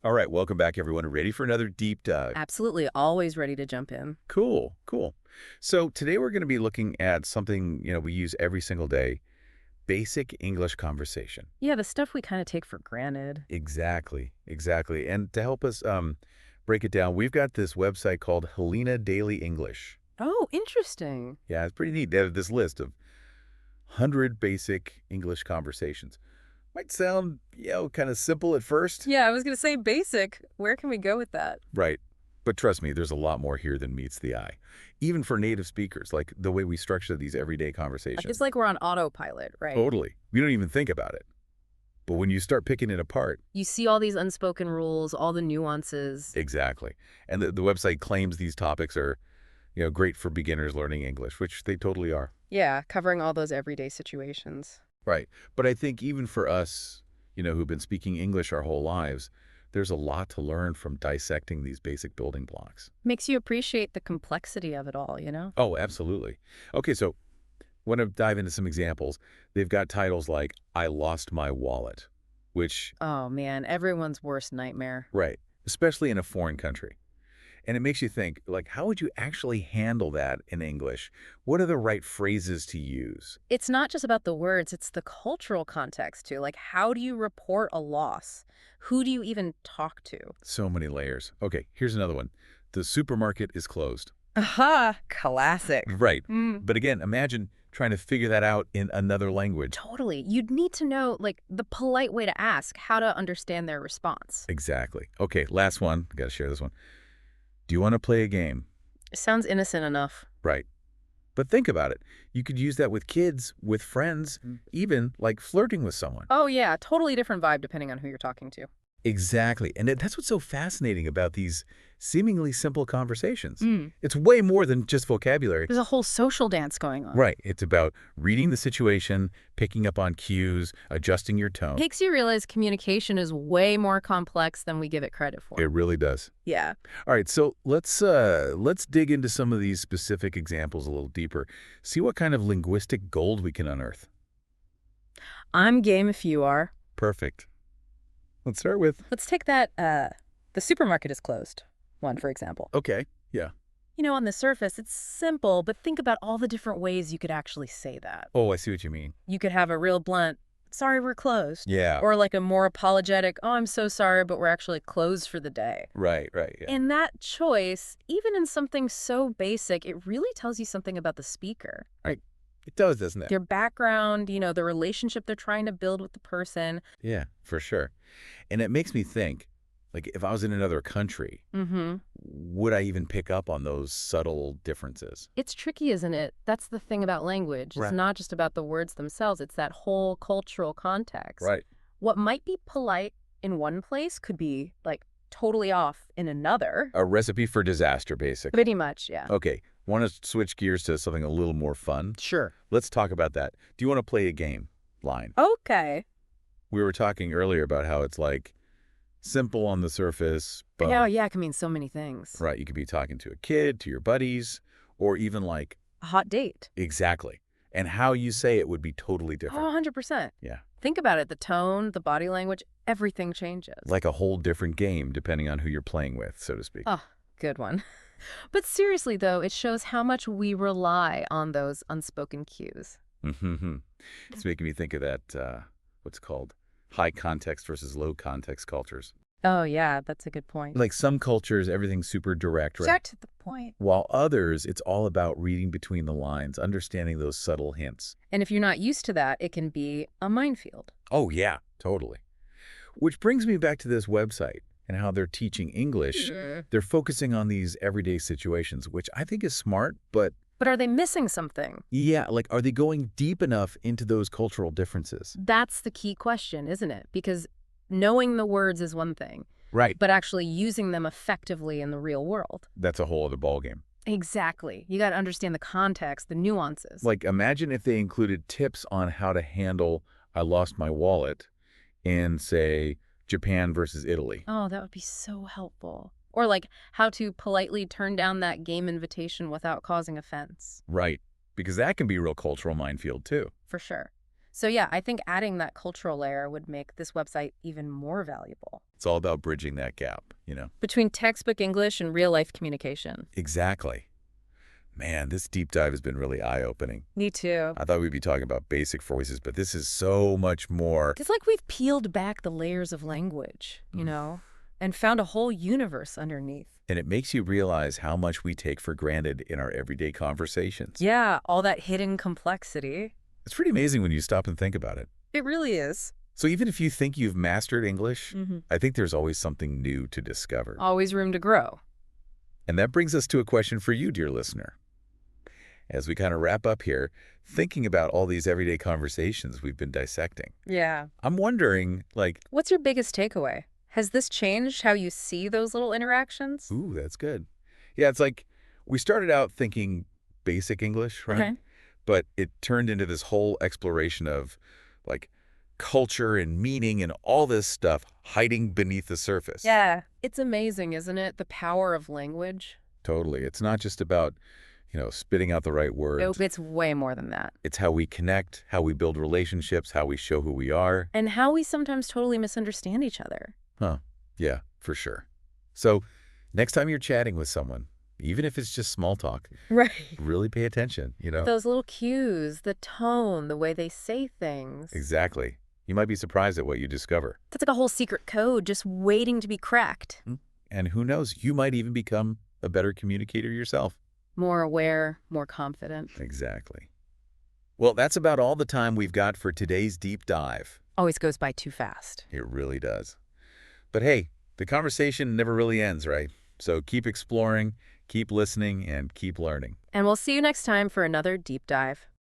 All right, welcome back, everyone. Ready for another deep dive? Absolutely, always ready to jump in. Cool, cool. So today we're going to be looking at something, we use every single day, basic English conversation. Yeah, the stuff we kind of take for granted. Exactly, exactly. And to help us break it down, we've got this website called Helena Daily English. Oh, interesting. Yeah, it's pretty neat. They have this list of 100 basic English conversations. Might sound, kind of simple at first. Yeah, I was going to say basic. Where can we go with that? Right. But trust me, there's a lot more here than meets the eye. Even for native speakers, like the way we structure these everyday It's conversations. like we're on autopilot, right? Totally. We don't even think about it. But when you start picking it apart, You see all these unspoken rules, all the nuances. exactly. And the website claims these topics are, great for beginners learning English, which they totally are. Yeah, covering all those everyday situations. Right. But I think even for us, who've been speaking English our whole lives, there's a lot to learn from dissecting these basic building blocks. Makes you appreciate the complexity of it all? Oh, absolutely. Okay, so want to dive into some examples. They've got titles like I Lost My Wallet, which, Oh, man, everyone's worst nightmare. right, especially in a foreign country. And it makes you think, like, how would you actually handle that in English? What are the right phrases to use? It's not just about the words, it's the cultural context, too. Like, how do you report a loss? Who do you even talk to? So many layers. Okay, here's another one. The supermarket is closed. Aha! Classic. Right. Mm. But again, imagine trying to figure that out in another language. Totally. You'd need to know, like, the polite way to ask, how to understand their response. Exactly. Okay, last one. Got to share this one. Do you want to play a game? It sounds innocent enough. Right. But think about it. You could use that with kids, with friends, even like flirting with someone. Oh, yeah, totally different vibe depending on who you're talking to. Exactly. And that's what's so fascinating about these seemingly simple conversations. Mm. It's way more than just vocabulary. There's a whole social dance going on. Right. It's about reading the situation, picking up on cues, adjusting your tone. Makes you realize communication is way more complex than we give it credit for. It really does. Yeah. All right, so let's dig into some of these specific examples a little deeper. See what kind of linguistic gold we can unearth. I'm game if you are. Perfect. Let's start with Let's take that, the supermarket is closed one, for example. okay. Yeah. On the surface, it's simple, but think about all the different ways you could actually say that. Oh, I see what you mean. You could have a real blunt, sorry, we're closed. Yeah. Or like a more apologetic, oh, I'm so sorry, but we're actually closed for the day. Right, right, yeah. And that choice, even in something so basic, it really tells you something about the speaker. Right. It does, doesn't it? Their background, the relationship they're trying to build with the person. Yeah, for sure. And it makes me think, like if I was in another country, Mm-hmm. would I even pick up on those subtle differences? It's tricky, isn't it? That's the thing about language. It's Right. not just about the words themselves. It's that whole cultural context. Right. What might be polite in one place could be, like, totally off in another. A recipe for disaster, basically. Pretty much, yeah. Okay, want to switch gears to something a little more fun? Sure. Let's talk about that. Do you want to play a game? Line. Okay. We were talking earlier about how it's like simple on the surface, but Yeah, it can mean so many things. right, you could be talking to a kid, to your buddies, or even like A hot date. exactly. And how you say it would be totally Oh, different. 100%. Yeah. Think about it. The tone, the body language, everything changes. Like a whole different game depending on who you're playing with, so to speak. Oh, good one. But seriously, though, it shows how much we rely on those unspoken cues. Mm-hmm. It's making me think of that, what's it called high context versus low context cultures. Oh, yeah, that's a good point. Like some cultures, everything's super direct, right? Straight to the point. While others, it's all about reading between the lines, understanding those subtle hints. And if you're not used to that, it can be a minefield. Oh, yeah, totally. Which brings me back to this website and how they're teaching English. They're focusing on these everyday situations, which I think is smart, but But are they missing something? yeah, like are they going deep enough into those cultural differences? That's the key question, isn't it? Because knowing the words is one thing, Right. but actually using them effectively in the real world. That's a whole other ballgame. Exactly. You got to understand the context, the nuances. Like imagine if they included tips on how to handle I lost my wallet in, say, Japan versus Italy. Oh, that would be so helpful. Or like how to politely turn down that game invitation without causing offense. Right. Because that can be a real cultural minefield too. For sure. So yeah, I think adding that cultural layer would make this website even more valuable. It's all about bridging that gap, you know? Between textbook English and real-life communication. Exactly. Man, this deep dive has been really eye-opening. Me too. I thought we'd be talking about basic voices, but this is so much more. It's like we've peeled back the layers of language, and found a whole universe underneath. And it makes you realize how much we take for granted in our everyday conversations. Yeah, all that hidden complexity. It's pretty amazing when you stop and think about it. It really is. So even if you think you've mastered English, Mm-hmm. I think there's always something new to discover. Always room to grow. And that brings us to a question for you, dear listener. As we kind of wrap up here, thinking about all these everyday conversations we've been dissecting, Yeah. I'm wondering, like, What's your biggest takeaway? Has this changed how you see those little interactions? ooh, that's good. Yeah, it's like we started out thinking basic English, right? Okay. But it turned into this whole exploration of, like, culture and meaning and all this stuff hiding beneath the surface. Yeah. It's amazing, isn't it? The power of language. Totally. It's not just about, spitting out the right words. Nope, it's way more than that. It's how we connect, how we build relationships, how we show who we are. And how we sometimes totally misunderstand each other. Huh. Yeah, for sure. So next time you're chatting with someone, even if it's just small talk, Right. really pay attention, Those little cues, the tone, the way they say things. Exactly. You might be surprised at what you discover. That's like a whole secret code just waiting to be cracked. And who knows, you might even become a better communicator yourself. More aware, more confident. Exactly. Well, that's about all the time we've got for today's deep dive. Always goes by too fast. It really does. But hey, the conversation never really ends, right? So keep exploring, keep listening, and keep learning. And we'll see you next time for another deep dive.